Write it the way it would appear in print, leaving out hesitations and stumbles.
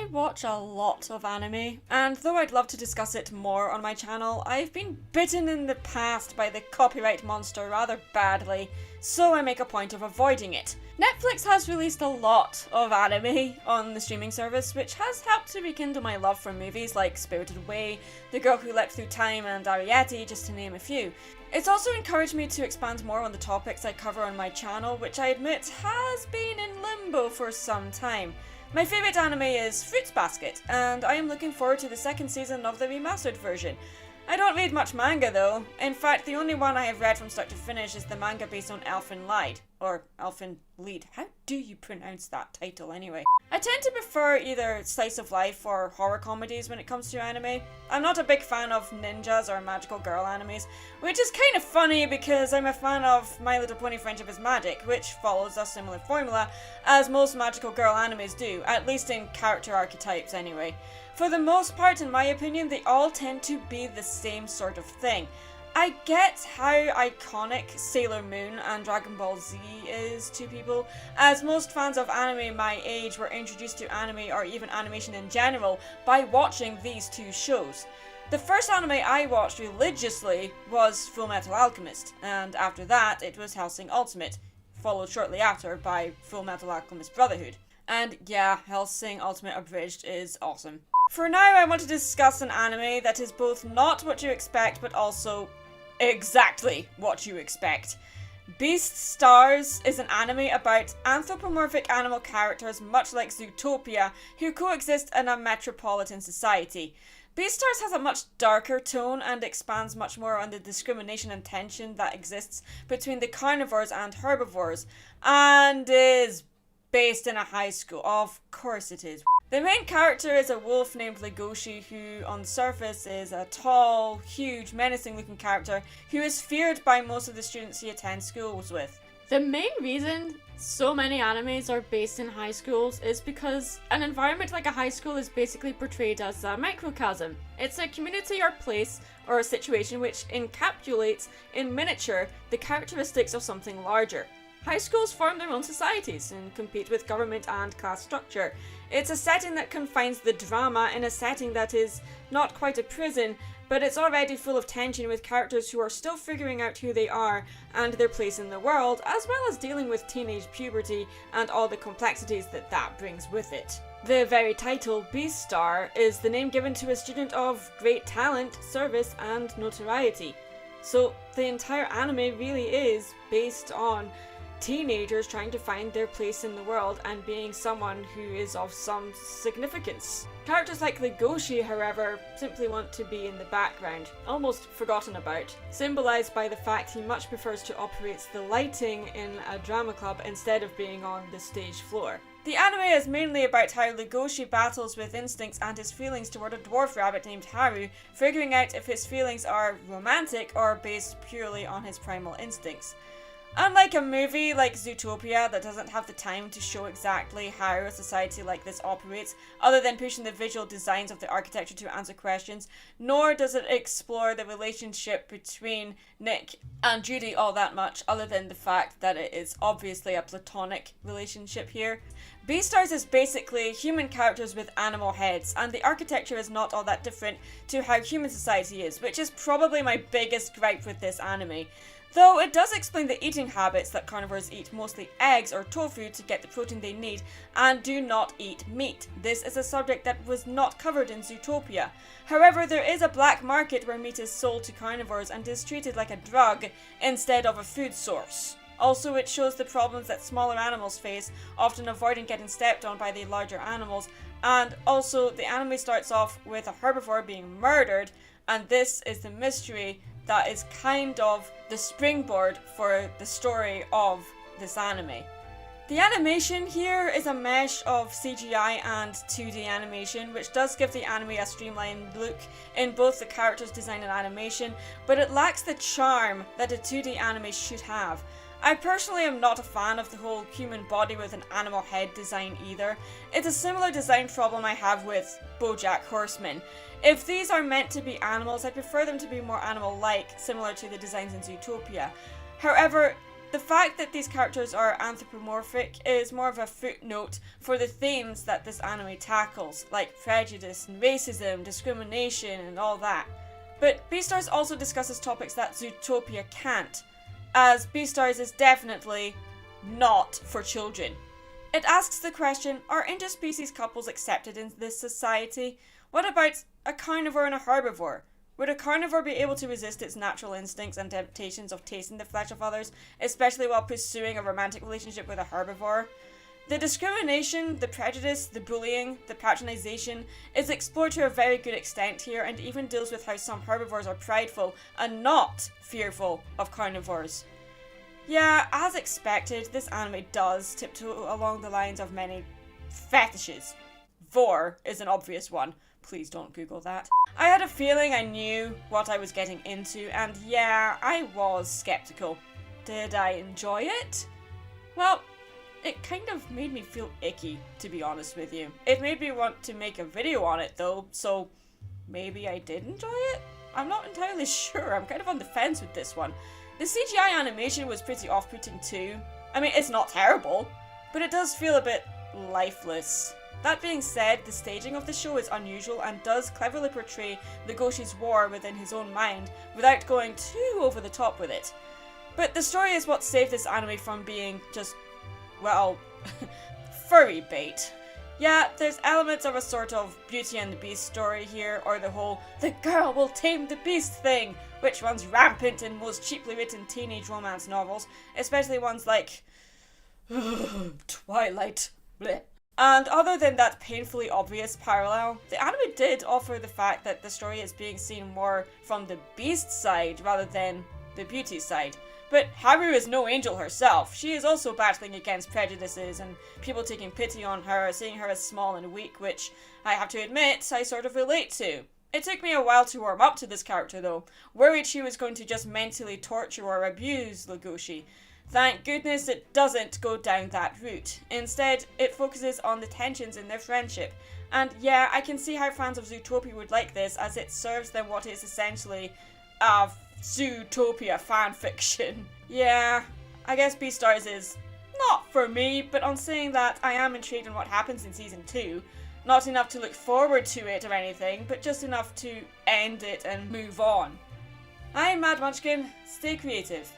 I watch a lot of anime, and though I'd love to discuss it more on my channel, I've been bitten in the past by the copyright monster rather badly, so I make a point of avoiding it. Netflix has released a lot of anime on the streaming service, which has helped to rekindle my love for movies like Spirited Away, The Girl Who Leapt Through Time, and Ariete, just to name a few. It's also encouraged me to expand more on the topics I cover on my channel, which I admit has been in limbo for some time. My favourite anime is Fruits Basket, and I am looking forward to the second season of the remastered version. I don't read much manga though. In fact, the only one I have read from start to finish is the manga based on Elfen Lied. Or Elfen Lied. How do you pronounce that title anyway? I tend to prefer either slice of life or horror comedies when it comes to anime. I'm not a big fan of ninjas or magical girl animes, which is kind of funny because I'm a fan of My Little Pony Friendship is Magic, which follows a similar formula as most magical girl animes do, at least in character archetypes anyway. For the most part, in my opinion, they all tend to be the same sort of thing. I get how iconic Sailor Moon and Dragon Ball Z is to people, as most fans of anime my age were introduced to anime or even animation in general by watching these two shows. The first anime I watched religiously was Fullmetal Alchemist, and after that it was Hellsing Ultimate, followed shortly after by Fullmetal Alchemist Brotherhood. And yeah, Hellsing Ultimate Abridged is awesome. For now, I want to discuss an anime that is both not what you expect, but also exactly what you expect. Beastars is an anime about anthropomorphic animal characters much like Zootopia who coexist in a metropolitan society. Beastars has a much darker tone and expands much more on the discrimination and tension that exists between the carnivores and herbivores, and is based in a high school. Of course it is. The main character is a wolf named Legoshi who on the surface is a tall, huge, menacing looking character who is feared by most of the students he attends schools with. The main reason so many animes are based in high schools is because an environment like a high school is basically portrayed as a microcosm. It's a community or place or a situation which encapsulates in miniature the characteristics of something larger. High schools form their own societies and compete with government and class structure. It's a setting that confines the drama in a setting that is not quite a prison, but it's already full of tension with characters who are still figuring out who they are and their place in the world, as well as dealing with teenage puberty and all the complexities that brings with it. The very title, Beastar, is the name given to a student of great talent, service, and notoriety. So the entire anime really is based on teenagers trying to find their place in the world and being someone who is of some significance. Characters like Legoshi, however, simply want to be in the background, almost forgotten about, symbolised by the fact he much prefers to operate the lighting in a drama club instead of being on the stage floor. The anime is mainly about how Legoshi battles with instincts and his feelings toward a dwarf rabbit named Haru, figuring out if his feelings are romantic or based purely on his primal instincts. Unlike a movie like Zootopia that doesn't have the time to show exactly how a society like this operates, other than pushing the visual designs of the architecture to answer questions, nor does it explore the relationship between Nick and Judy all that much, other than the fact that it is obviously a platonic relationship here. Beastars is basically human characters with animal heads, and the architecture is not all that different to how human society is, which is probably my biggest gripe with this anime. Though it does explain the eating habits that carnivores eat mostly eggs or tofu to get the protein they need and do not eat meat. This is a subject that was not covered in Zootopia. However, there is a black market where meat is sold to carnivores and is treated like a drug instead of a food source. Also, it shows the problems that smaller animals face, often avoiding getting stepped on by the larger animals, and also the anime starts off with a herbivore being murdered, and this is the mystery that is kind of the springboard for the story of this anime. The animation here is a mesh of CGI and 2D animation, which does give the anime a streamlined look in both the characters' design and animation, but it lacks the charm that a 2D anime should have. I personally am not a fan of the whole human body with an animal head design either. It's a similar design problem I have with BoJack Horseman. If these are meant to be animals, I prefer them to be more animal-like, similar to the designs in Zootopia. However, The fact that these characters are anthropomorphic is more of a footnote for the themes that this anime tackles, like prejudice and racism, discrimination and all that. But Beastars also discusses topics that Zootopia can't, as Beastars is definitely not for children. It asks the question, are interspecies couples accepted in this society? What about a carnivore and a herbivore? Would a carnivore be able to resist its natural instincts and temptations of tasting the flesh of others, especially while pursuing a romantic relationship with a herbivore? The discrimination, the prejudice, the bullying, the patronization is explored to a very good extent here, and even deals with how some herbivores are prideful and not fearful of carnivores. Yeah, as expected, this anime does tiptoe along the lines of many fetishes. Vor is an obvious one. Please don't Google that. I had a feeling I knew what I was getting into, and yeah, I was skeptical. Did I enjoy it? Well, it kind of made me feel icky, to be honest with you. It made me want to make a video on it though, so maybe I did enjoy it? I'm not entirely sure, I'm kind of on the fence with this one. The CGI animation was pretty off-putting too. I mean, it's not terrible, but it does feel a bit lifeless. That being said, the staging of the show is unusual and does cleverly portray Legoshi's war within his own mind without going too over the top with it. But the story is what saved this anime from being just, well, furry bait. Yeah, there's elements of a sort of Beauty and the Beast story here, or the whole "the girl will tame the beast" thing, which runs rampant in most cheaply written teenage romance novels, especially ones like Twilight. Blech. And other than that painfully obvious parallel, the anime did offer the fact that the story is being seen more from the beast side rather than the beauty side. But Haru is no angel herself. She is also battling against prejudices and people taking pity on her, seeing her as small and weak, which I have to admit I sort of relate to. It took me a while to warm up to this character though, worried she was going to just mentally torture or abuse Legoshi. Thank goodness it doesn't go down that route. Instead, it focuses on the tensions in their friendship. And yeah, I can see how fans of Zootopia would like this, as it serves them what is essentially a Zootopia fanfiction. Yeah, I guess Beastars is not for me, but on saying that, I am intrigued on what happens in Season 2. Not enough to look forward to it or anything, but just enough to end it and move on. I'm Mad Munchkin, stay creative.